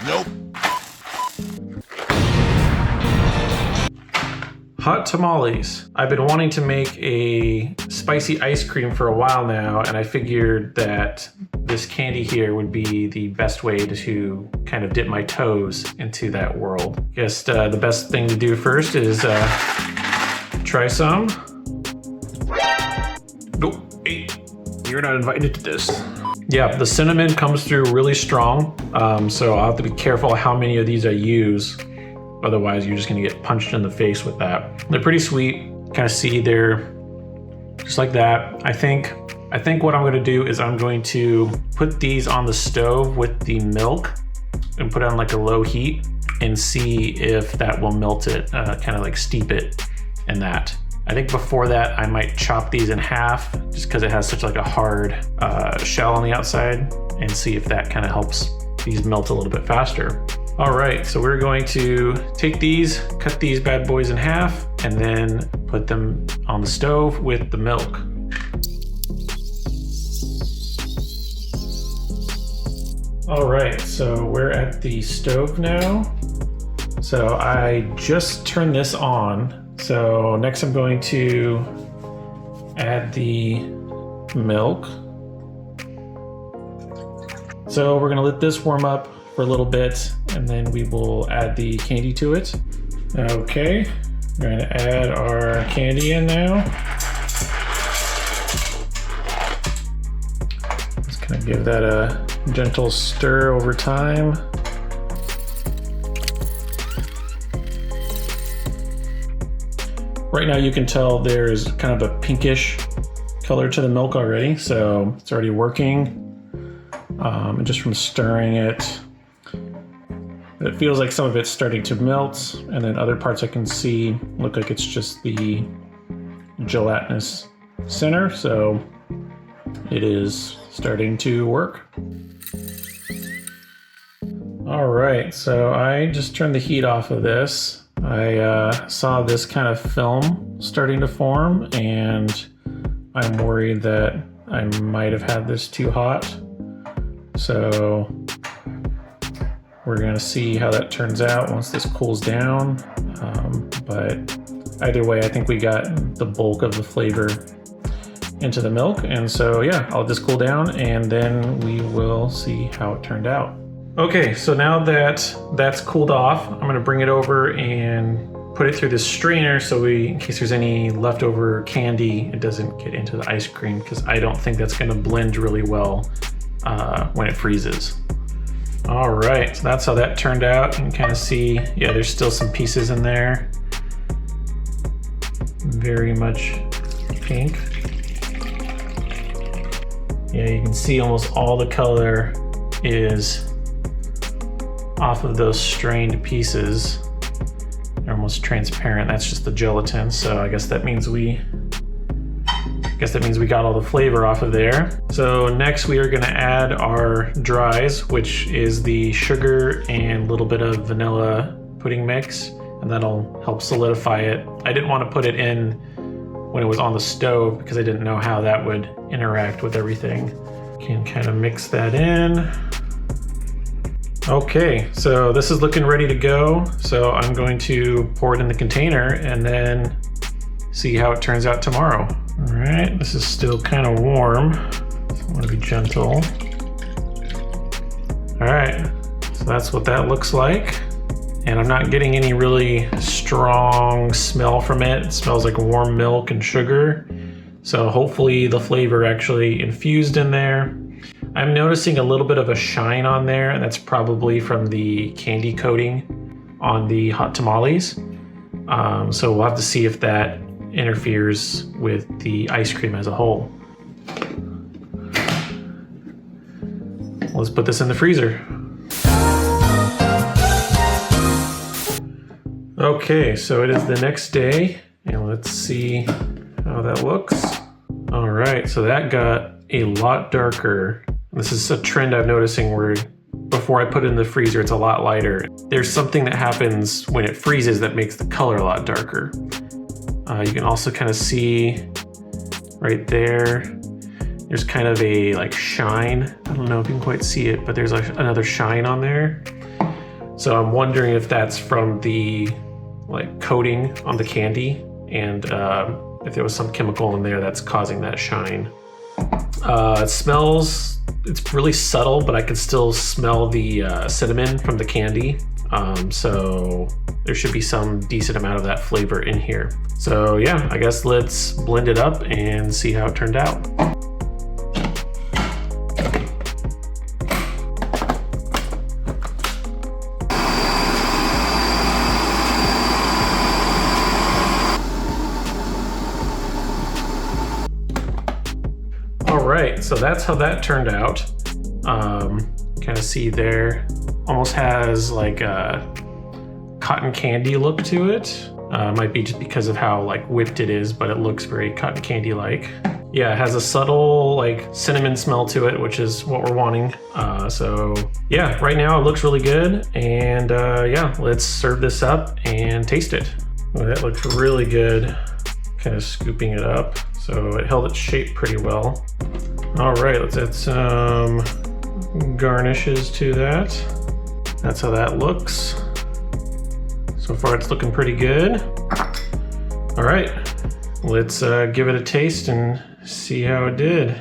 Nope. Hot tamales. I've been wanting to make a spicy ice cream for a while now, and I figured that this candy here would be the best way to kind of dip my toes into that world. Guess the best thing to do first is try some. Nope, hey, you're not invited to this. Yeah, the cinnamon comes through really strong, so I'll have to be careful how many of these I use. Otherwise, you're just gonna get punched in the face with that. They're pretty sweet. Kind of see they're just like that. I think what I'm gonna do is I'm going to put these on the stove with the milk and put it on like a low heat and see if that will melt it, kind of like steep it in that. I think before that, I might chop these in half just because it has such like a hard shell on the outside, and see if that kind of helps these melt a little bit faster. All right, so we're going to take these, cut these bad boys in half, and then put them on the stove with the milk. All right, so we're at the stove now. So I just turned this on. So next I'm going to add the milk. So we're gonna let this warm up for a little bit, and then we will add the candy to it. Okay, we're going to add our candy in now. Just kind of give that a gentle stir over time. Right now you can tell there's kind of a pinkish color to the milk already, so it's already working. And just from stirring it, it feels like some of it's starting to melt, and then other parts I can see look like it's just the gelatinous center, so it is starting to work. All right, so I just turned the heat off of this. I saw this kind of film starting to form, and I'm worried that I might have had this too hot. So we're gonna see how that turns out once this cools down. But either way, I think we got the bulk of the flavor into the milk. And so yeah, I'll let this cool down and then we will see how it turned out. Okay, so now that that's cooled off, I'm gonna bring it over and put it through this strainer so in case there's any leftover candy, it doesn't get into the ice cream, because I don't think that's gonna blend really well when it freezes. All right, so that's how that turned out. You can kind of see, yeah, there's still some pieces in there. Very much pink. Yeah, you can see almost all the color is off of those strained pieces. They're almost transparent. That's just the gelatin, so I guess that means we got all the flavor off of there. So next we are gonna add our dries, which is the sugar and a little bit of vanilla pudding mix, and that'll help solidify it. I didn't want to put it in when it was on the stove because I didn't know how that would interact with everything. Can kind of mix that in. Okay, so this is looking ready to go. So I'm going to pour it in the container and then see how it turns out tomorrow. All right, this is still kind of warm, so I want to be gentle. All right, so that's what that looks like. And I'm not getting any really strong smell from it. It smells like warm milk and sugar. So hopefully the flavor actually infused in there. I'm noticing a little bit of a shine on there, and that's probably from the candy coating on the hot tamales. So we'll have to see if that interferes with the ice cream as a whole. Let's put this in the freezer. Okay, so it is the next day, and let's see how that looks. All right, so that got a lot darker. This is a trend I'm noticing where before I put it in the freezer, it's a lot lighter. There's something that happens when it freezes that makes the color a lot darker. You can also kind of see right there, there's kind of a like shine. I don't know if you can quite see it, but there's like another shine on there. So I'm wondering if that's from the like coating on the candy, and if there was some chemical in there that's causing that shine. It smells, it's really subtle, but I can still smell the cinnamon from the candy. So there should be some decent amount of that flavor in here. So yeah, I guess let's blend it up and see how it turned out. All right, so that's how that turned out. Kind of see there, almost has like a cotton candy look to it. Might be just because of how like whipped it is, but it looks very cotton candy like. Yeah, it has a subtle like cinnamon smell to it, which is what we're wanting. So yeah, right now it looks really good. And yeah, let's serve this up and taste it. Oh, that looks really good. Kind of scooping it up. So it held its shape pretty well. All right, let's add some garnishes to that. That's how that looks. So far it's looking pretty good. All right, let's give it a taste and see how it did.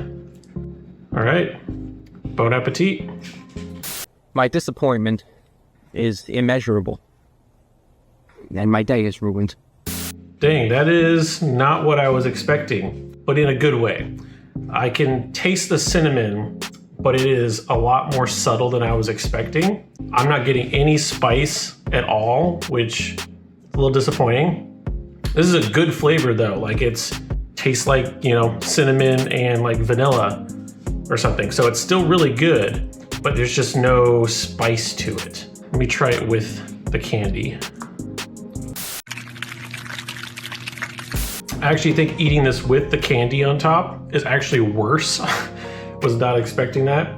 All right, bon appetit. My disappointment is immeasurable, and my day is ruined. Dang, that is not what I was expecting, but in a good way. I can taste the cinnamon, but it is a lot more subtle than I was expecting. I'm not getting any spice at all, which is a little disappointing. This is a good flavor though. Like it's tastes like, you know, cinnamon and like vanilla or something. So it's still really good, but there's just no spice to it. Let me try it with the candy. I actually think eating this with the candy on top is actually worse. Was not expecting that.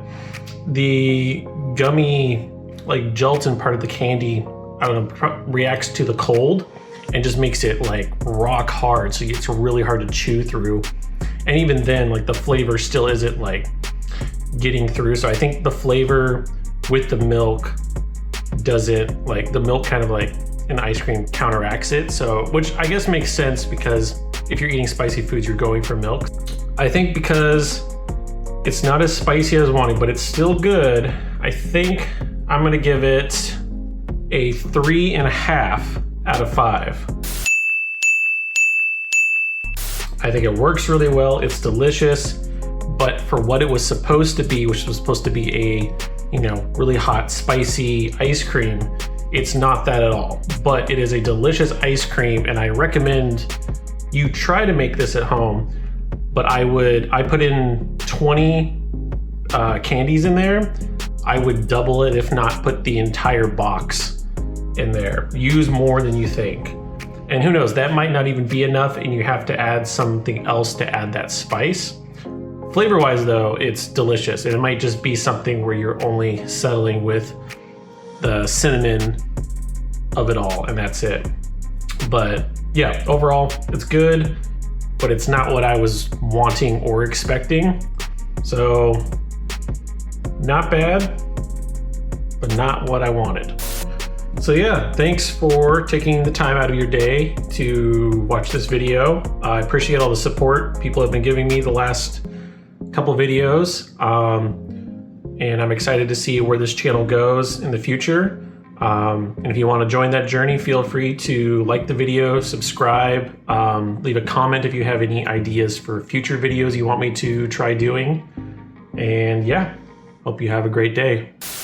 The gummy, like gelatin part of the candy, I don't know, reacts to the cold and just makes it like rock hard. So it's really hard to chew through. And even then, like the flavor still isn't like getting through. So I think the flavor with the milk doesn't, like the milk kind of like an ice cream counteracts it. So, which I guess makes sense because if you're eating spicy foods, you're going for milk. I think because it's not as spicy as I was wanting, but it's still good. I think I'm gonna give it a 3.5 out of 5. I think it works really well. It's delicious, but for what it was supposed to be, which was supposed to be a, you know, really hot, spicy ice cream, it's not that at all. But it is a delicious ice cream, and I recommend you try to make this at home. But I put in 20 candies in there. I would double it, if not put the entire box in there. Use more than you think. And who knows, that might not even be enough and you have to add something else to add that spice. Flavor-wise though, it's delicious. And it might just be something where you're only settling with the cinnamon of it all and that's it. But yeah, overall, it's good, but it's not what I was wanting or expecting. So not bad, but not what I wanted. So yeah, thanks for taking the time out of your day to watch this video. I appreciate all the support people have been giving me the last couple videos. And I'm excited to see where this channel goes in the future. And if you want to join that journey, feel free to like the video, subscribe, leave a comment if you have any ideas for future videos you want me to try doing. And yeah, hope you have a great day.